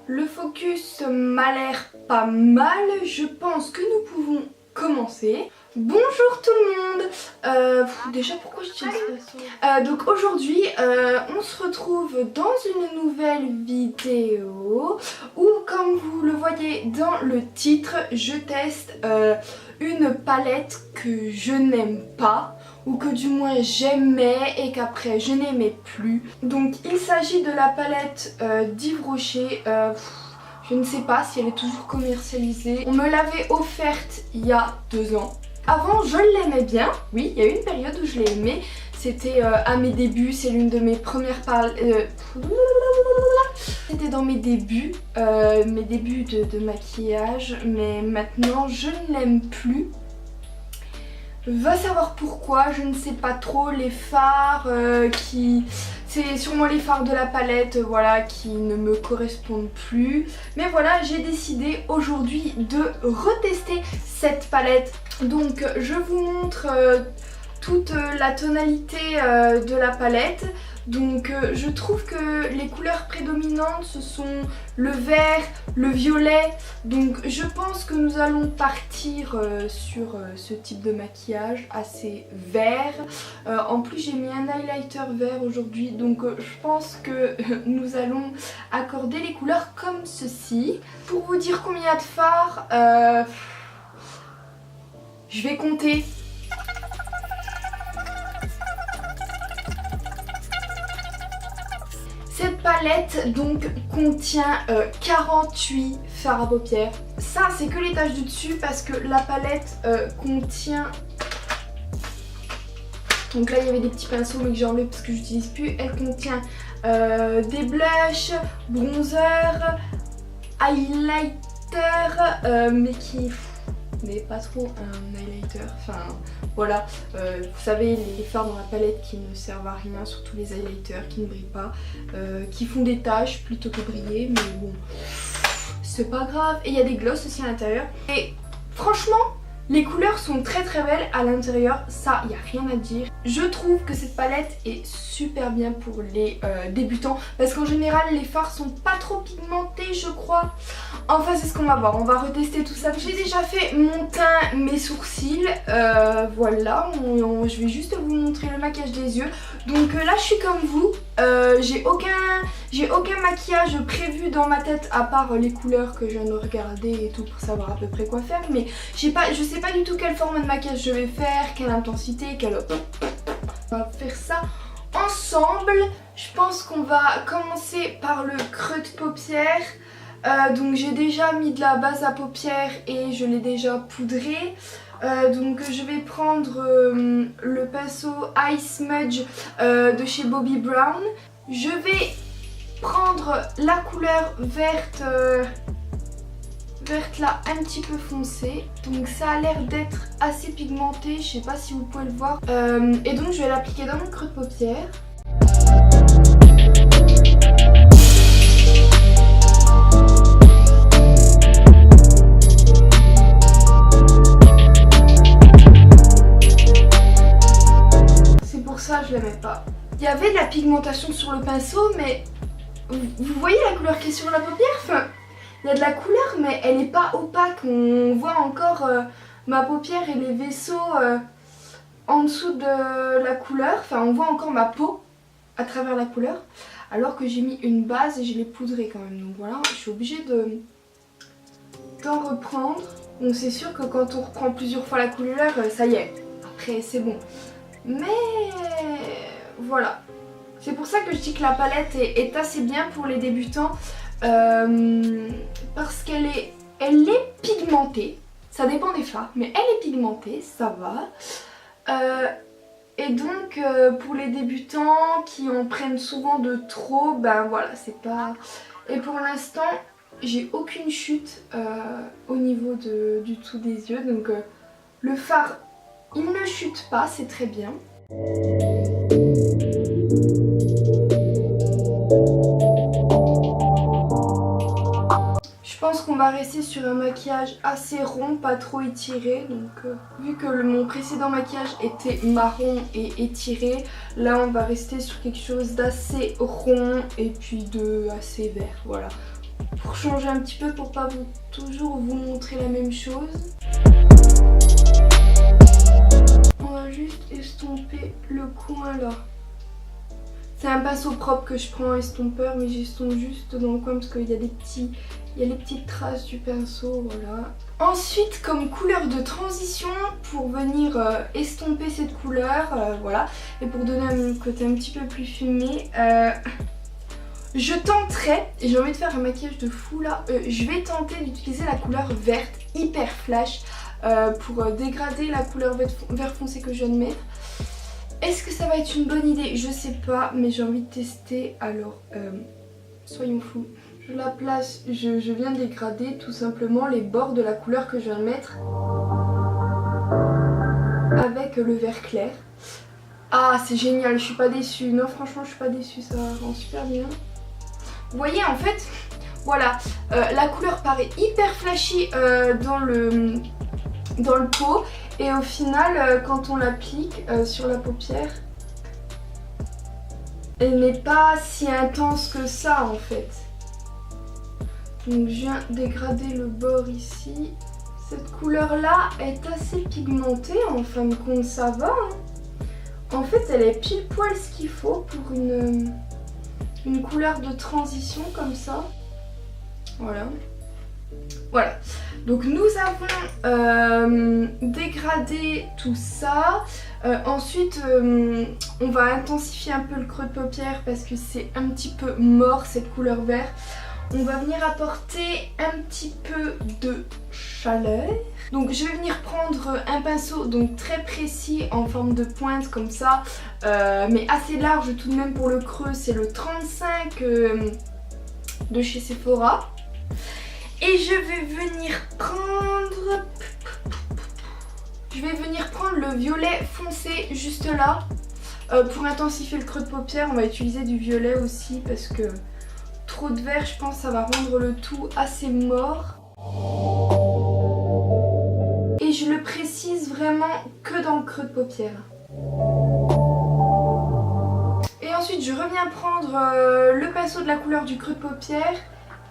Le focus m'a l'air pas mal, je pense que nous pouvons commencer. Bonjour tout le monde. Déjà pourquoi je tiens ça donc aujourd'hui on se retrouve dans une nouvelle vidéo où, comme vous le voyez dans le titre, je teste une palette que je n'aime pas, ou que du moins j'aimais et qu'après je n'aimais plus. Donc il s'agit de la palette d'Yves Rocher. Je ne sais pas si elle est toujours commercialisée. On me l'avait offerte il y a 2 ans. Avant je l'aimais bien, oui, il y a eu une période où je l'ai aimée. C'était à mes débuts, c'est l'une de mes premières C'était dans mes débuts de maquillage, mais maintenant je ne l'aime plus. Va savoir pourquoi, je ne sais pas trop. Les fards c'est sûrement les fards de la palette, voilà, qui ne me correspondent plus. Mais voilà, j'ai décidé aujourd'hui de retester cette palette. Donc je vous montre toute la tonalité de la palette. Donc je trouve que les couleurs prédominantes ce sont le vert, le violet. Donc je pense que nous allons partir sur ce type de maquillage assez vert. En plus j'ai mis un highlighter vert aujourd'hui, donc je pense que nous allons accorder les couleurs comme ceci. Pour vous dire combien il y a de fards, je vais compter. Cette palette donc contient 48 fards à paupières. Ça c'est que les taches du dessus parce que la palette contient... Donc là il y avait des petits pinceaux mais que j'ai enlevé parce que j'utilise plus. Elle contient des blushs, bronzer, highlighter mais qui... mais pas trop un highlighter, enfin voilà, vous savez les fards dans la palette qui ne servent à rien, surtout les highlighters qui ne brillent pas, qui font des taches plutôt que briller, mais bon, c'est pas grave. Et il y a des glosses aussi à l'intérieur, et franchement les couleurs sont très très belles à l'intérieur, ça il n'y a rien à dire. Je trouve que cette palette est super bien pour les débutants parce qu'en général les fards sont pas trop pigmentés je crois. Enfin c'est ce qu'on va voir, on va retester tout ça. J'ai déjà fait mon teint, mes sourcils, voilà, je vais juste vous montrer le maquillage des yeux. Donc là je suis comme vous, j'ai aucun maquillage prévu dans ma tête à part les couleurs que je viens de regarder et tout pour savoir à peu près quoi faire, mais je sais pas du tout quel format de maquillage je vais faire, quelle intensité, quelle... On va faire ça ensemble. Je pense qu'on va commencer par le creux de paupière. Donc j'ai déjà mis de la base à paupières et je l'ai déjà poudré. Donc je vais prendre le pinceau Eye Smudge de chez Bobbi Brown. Je vais prendre la couleur verte là un petit peu foncée, donc ça a l'air d'être assez pigmenté, je sais pas si vous pouvez le voir, et donc je vais l'appliquer dans mon creux de paupière. C'est pour ça que je l'aimais pas. Il y avait de la pigmentation sur le pinceau, mais vous voyez la couleur qui est sur la paupière, enfin, il y a de la couleur mais elle n'est pas opaque, on voit encore ma paupière et les vaisseaux en dessous de la couleur, enfin on voit encore ma peau à travers la couleur, alors que j'ai mis une base et je l'ai poudré quand même, donc voilà, je suis obligée d'en reprendre. Donc c'est sûr que quand on reprend plusieurs fois la couleur, ça y est, après c'est bon, mais voilà. C'est pour ça que je dis que la palette est assez bien pour les débutants, parce qu'elle est pigmentée. Ça dépend des fards, mais elle est pigmentée, ça va. Et donc pour les débutants qui en prennent souvent de trop, ben voilà, c'est pas... Et pour l'instant, j'ai aucune chute au niveau du dessous des yeux, donc le fard, il ne chute pas, c'est très bien. Je pense qu'on va rester sur un maquillage assez rond, pas trop étiré. Donc vu que mon précédent maquillage était marron et étiré, là on va rester sur quelque chose d'assez rond et puis de assez vert, voilà. pour changer un petit peu, pour pas toujours vous montrer la même chose. On va juste estomper le coin là. C'est un pinceau propre que je prends en estompeur, mais j'estompe juste dans le coin parce qu'il y a les petites traces du pinceau, voilà. Ensuite, comme couleur de transition, pour venir estomper cette couleur, voilà, et pour donner un côté un petit peu plus fumé, je tenterai, et j'ai envie de faire un maquillage de fou là, je vais tenter d'utiliser la couleur verte, hyper flash, pour dégrader la couleur vert foncé que je viens de mettre. Est-ce que ça va être une bonne idée? Je sais pas, mais j'ai envie de tester, alors soyons fous. Je la place, je viens dégrader tout simplement les bords de la couleur que je viens de mettre avec le vert clair. Ah, c'est génial, je suis pas déçue. Non, franchement, je suis pas déçue, ça rend super bien. Vous voyez, en fait, voilà, la couleur paraît hyper flashy dans le pot. Et au final, quand on l'applique sur la paupière, elle n'est pas si intense que ça en fait. Donc je viens dégrader le bord ici. Cette couleur là est assez pigmentée, en fin de compte ça va. En fait elle est pile poil ce qu'il faut pour une couleur de transition comme ça. Voilà. Voilà, donc nous avons dégradé tout ça. Ensuite, on va intensifier un peu le creux de paupière parce que c'est un petit peu mort cette couleur vert. On va venir apporter un petit peu de chaleur. Donc je vais venir prendre un pinceau donc très précis en forme de pointe comme ça, mais assez large tout de même pour le creux. C'est le 35 de chez Sephora. Et je vais venir prendre le violet foncé juste là. Pour intensifier le creux de paupière, on va utiliser du violet aussi parce que trop de vert, je pense, ça va rendre le tout assez mort. Et je le précise vraiment que dans le creux de paupière. Et ensuite, je reviens prendre le pinceau de la couleur du creux de paupière.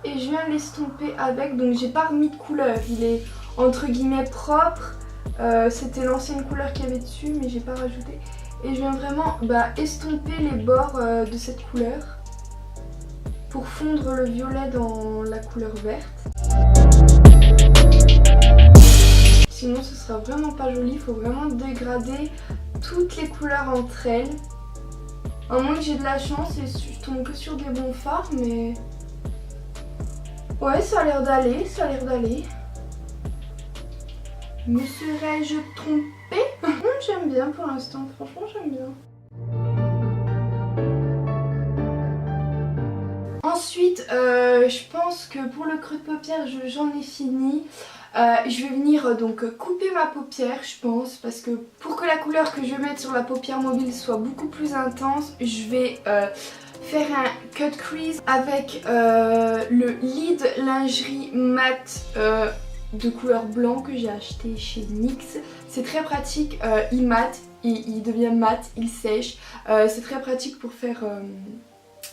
Et je viens l'estomper avec, donc j'ai pas remis de couleur, il est entre guillemets propre, c'était l'ancienne couleur qu'il y avait dessus mais j'ai pas rajouté. Et je viens vraiment estomper les bords de cette couleur pour fondre le violet dans la couleur verte. Sinon ce sera vraiment pas joli, il faut vraiment dégrader toutes les couleurs entre elles. À moins que j'ai de la chance et je tombe que sur des bons fards, mais... ouais, ça a l'air d'aller, ça a l'air d'aller. Me serais-je trompée? J'aime bien pour l'instant, franchement j'aime bien. Ensuite, je pense que pour le creux de paupière, j'en ai fini. Je vais venir donc couper ma paupière, je pense, parce que pour que la couleur que je vais mettre sur la paupière mobile soit beaucoup plus intense, je vais... faire un cut crease avec le Lid lingerie mat de couleur blanc que j'ai acheté chez NYX. C'est très pratique, il mate, il devient mat, il sèche. C'est très pratique pour faire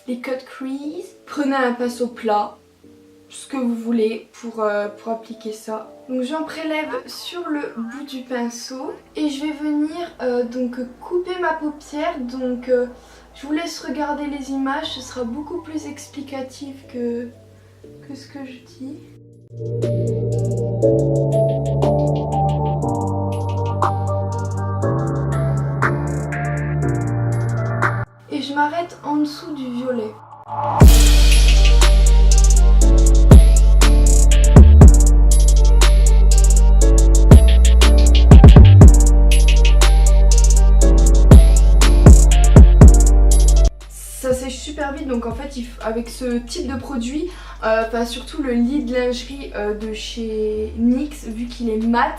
les cut crease. Prenez un pinceau plat, ce que vous voulez pour appliquer ça. Donc j'en prélève sur le bout du pinceau et je vais venir donc couper ma paupière. Donc je vous laisse regarder les images, ce sera beaucoup plus explicatif que ce que je dis. Et je m'arrête en dessous du violet. Ça sèche super vite, donc en fait avec ce type de produit, surtout le Lid lingerie de chez NYX, vu qu'il est mat,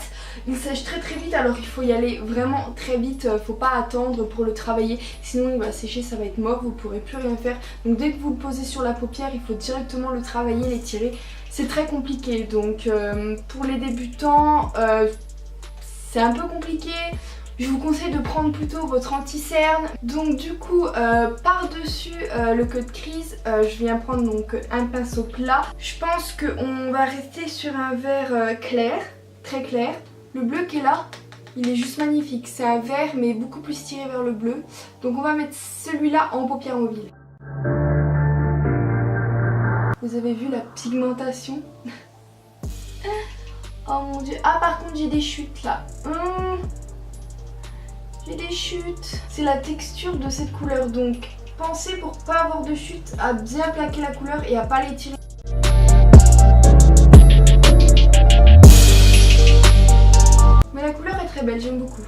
il sèche très vite, alors il faut y aller vraiment très vite, faut pas attendre pour le travailler, sinon il va sécher, ça va être mort, vous pourrez plus rien faire. Donc dès que vous le posez sur la paupière, il faut directement le travailler, l'étirer, c'est très compliqué. Donc pour les débutants, c'est un peu compliqué. Je vous conseille de prendre plutôt votre anti-cerne. Donc du coup, par-dessus le queue de crise, je viens prendre donc un pinceau plat. Je pense qu'on va rester sur un vert clair, très clair. Le bleu qui est là, il est juste magnifique. C'est un vert mais beaucoup plus tiré vers le bleu. Donc on va mettre celui-là en paupière mobile. Vous avez vu la pigmentation? Oh mon dieu. Ah par contre j'ai des chutes là. J'ai des chutes. C'est la texture de cette couleur, donc pensez pour pas avoir de chutes à bien plaquer la couleur et à pas l'étirer. Mais la couleur est très belle, j'aime beaucoup.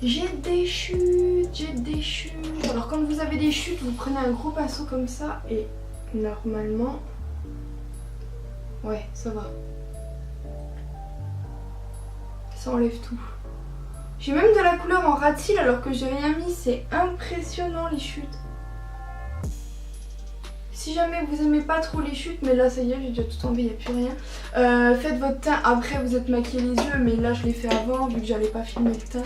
J'ai des chutes. Alors quand vous avez des chutes, vous prenez un gros pinceau comme ça et normalement, ouais, ça va. Ça enlève tout. J'ai même de la couleur en ras de cils alors que j'ai rien mis, c'est impressionnant les chutes. Si jamais vous aimez pas trop les chutes, mais là ça y est, j'ai déjà tout enlevé, il n'y a plus rien. Faites votre teint après, vous êtes maquillé les yeux, mais là je l'ai fait avant vu que j'allais pas filmer le teint.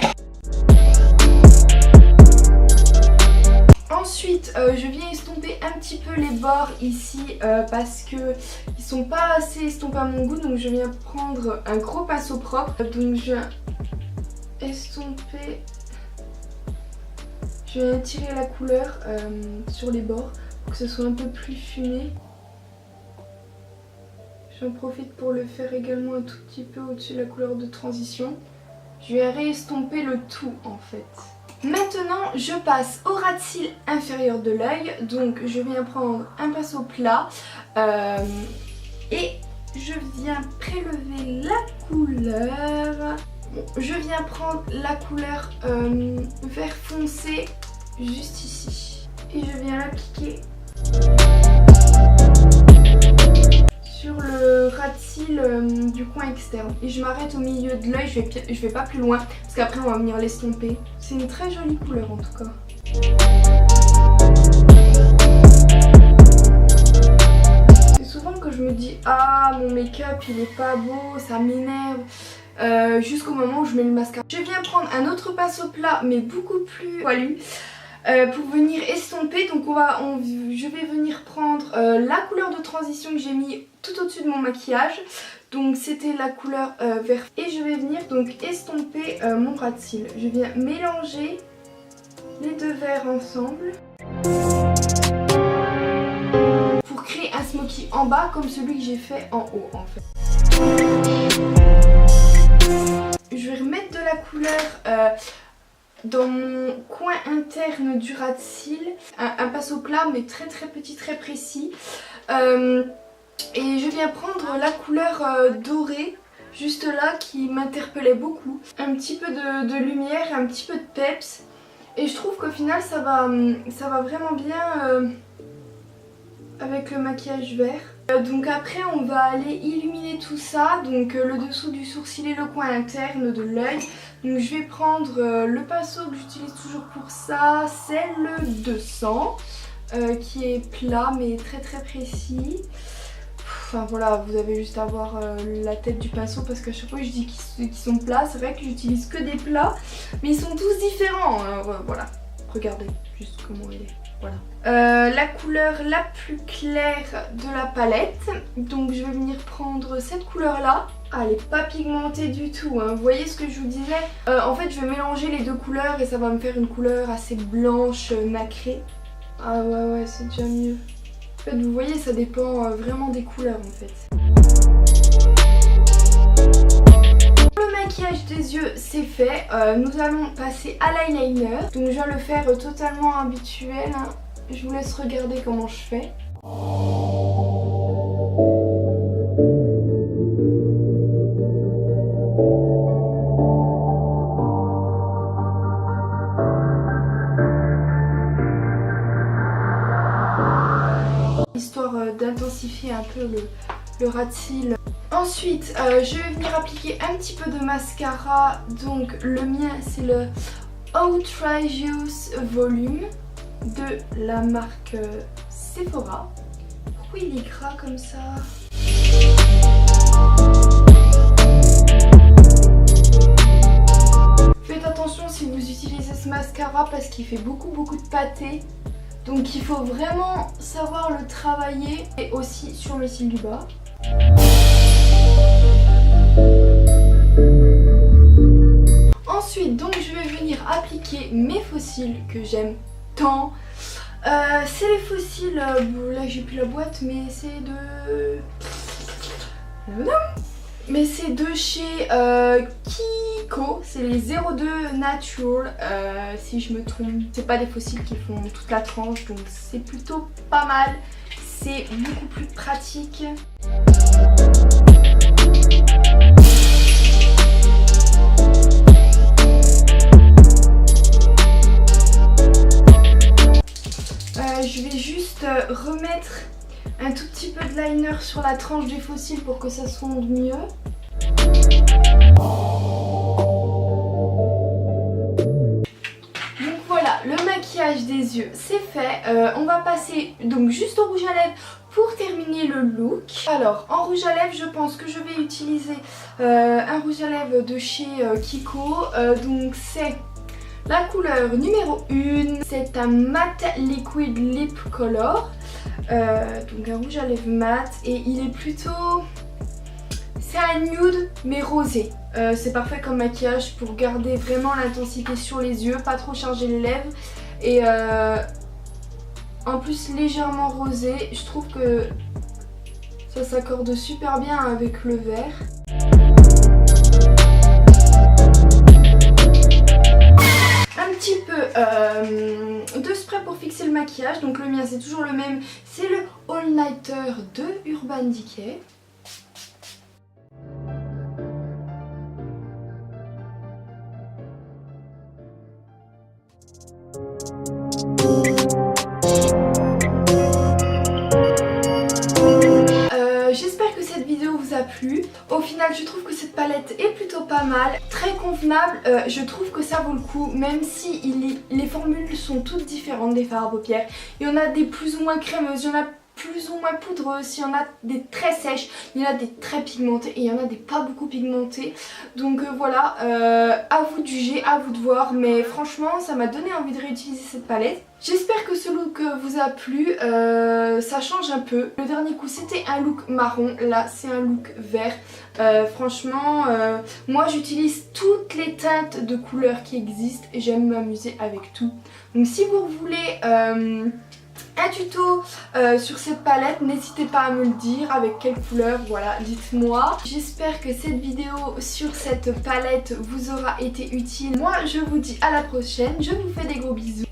Ensuite, je viens estomper un petit peu les bords ici parce que ils sont pas assez estompés à mon goût, donc je viens prendre un gros pinceau propre. Donc je viens estomper, je viens tirer la couleur sur les bords pour que ce soit un peu plus fumé. J'en profite pour le faire également un tout petit peu au-dessus de la couleur de transition. Je vais réestomper le tout en fait. Maintenant je passe au ras de cils inférieur de l'œil, donc je viens prendre un pinceau plat et je viens prélever la couleur. Bon, je viens prendre la couleur vert foncé juste ici et je viens l'appliquer sur le ras de cils du coin externe et je m'arrête au milieu de l'œil, je vais pas plus loin parce qu'après on va venir l'estomper. C'est une très jolie couleur en tout cas. C'est souvent que je me dis ah mon make-up il est pas beau, ça m'énerve, jusqu'au moment où je mets le mascara. Je viens prendre un autre pinceau plat mais beaucoup plus poilu pour venir estomper. Donc je vais venir prendre la couleur de transition que j'ai mis tout au-dessus de mon maquillage. Donc c'était la couleur vert. Et je vais venir donc estomper mon ras de cils. Je viens mélanger les deux verts ensemble pour créer un smoky en bas comme celui que j'ai fait en haut en fait. Je vais remettre de la couleur dans mon coin interne du ras de cils, un pinceau plat mais très petit, très précis. Et je viens prendre la couleur dorée juste là qui m'interpellait beaucoup. Un petit peu de lumière, un petit peu de peps. Et je trouve qu'au final ça va vraiment bien avec le maquillage vert. Donc après on va aller illuminer tout ça, donc le dessous du sourcil et le coin interne de l'œil. Donc je vais prendre le pinceau que j'utilise toujours pour ça, c'est le 200 qui est plat mais très précis. Enfin voilà, vous avez juste à voir la tête du pinceau parce qu'à chaque fois je dis qu'ils sont plats, c'est vrai que j'utilise que des plats mais ils sont tous différents, alors voilà, regardez juste comment il est. Voilà. La couleur la plus claire de la palette, donc je vais venir prendre cette couleur là. Ah, elle n'est pas pigmentée du tout, hein. Vous voyez ce que je vous disais, en fait je vais mélanger les deux couleurs et ça va me faire une couleur assez blanche, nacrée. Ah ouais c'est déjà mieux. En fait vous voyez ça dépend vraiment des couleurs en fait. Le maquillage des yeux c'est fait, nous allons passer à l'eyeliner. Donc je vais le faire totalement habituel, hein. Je vous laisse regarder comment je fais. Histoire d'intensifier un peu le ras de cils. Ensuite, je vais venir appliquer un petit peu de mascara. Donc le mien c'est le Outrageous Volume de la marque Sephora. pourquoi il est gras comme ça? Faites attention si vous utilisez ce mascara parce qu'il fait beaucoup de pâté. Donc il faut vraiment savoir le travailler. Et aussi sur mes cils du bas. Ensuite, donc je vais venir appliquer mes faux cils que j'aime tant. C'est les faux cils, là j'ai plus la boîte, mais c'est de... Mais c'est de chez Kiko, c'est les 02 Natural, si je me trompe. C'est pas des faux cils qui font toute la tranche, donc c'est plutôt pas mal. C'est beaucoup plus pratique. Je vais juste remettre un tout petit peu de liner sur la tranche des faux cils pour que ça se fonde mieux. Donc voilà, le maquillage des yeux c'est fait. On va passer donc juste au rouge à lèvres pour terminer le look. Alors en rouge à lèvres je pense que je vais utiliser un rouge à lèvres de chez Kiko. Donc c'est la couleur numéro 1, c'est un matte liquid lip color. Donc un rouge à lèvres mat et il est plutôt... C'est un nude mais rosé. C'est parfait comme maquillage pour garder vraiment l'intensité sur les yeux, pas trop charger les lèvres. Et en plus légèrement rosé, je trouve que ça s'accorde super bien avec le vert. Un petit peu de spray pour fixer le maquillage, donc le mien c'est toujours le même, c'est le All Nighter de Urban Decay. J'espère que cette vidéo vous a plu. Au final je trouve que cette palette est plutôt pas mal, très convenable. Je trouve que ça vaut le coup même si les formules sont toutes différentes des fards à paupières. Il y en a des plus ou moins crémeuses, il y en a plus ou moins poudreuses, il y en a des très sèches, il y en a des très pigmentées et il y en a des pas beaucoup pigmentées. Donc voilà, à vous de juger, à vous de voir, mais franchement ça m'a donné envie de réutiliser cette palette. J'espère que ce look vous a plu, ça change un peu. Le dernier coup c'était un look marron, là c'est un look vert. Franchement, moi j'utilise toutes les teintes de couleurs qui existent et j'aime m'amuser avec tout. Donc si vous voulez un tuto sur cette palette, n'hésitez pas à me le dire, avec quelle couleur, voilà, dites-moi. J'espère que cette vidéo sur cette palette vous aura été utile. Moi je vous dis à la prochaine, je vous fais des gros bisous.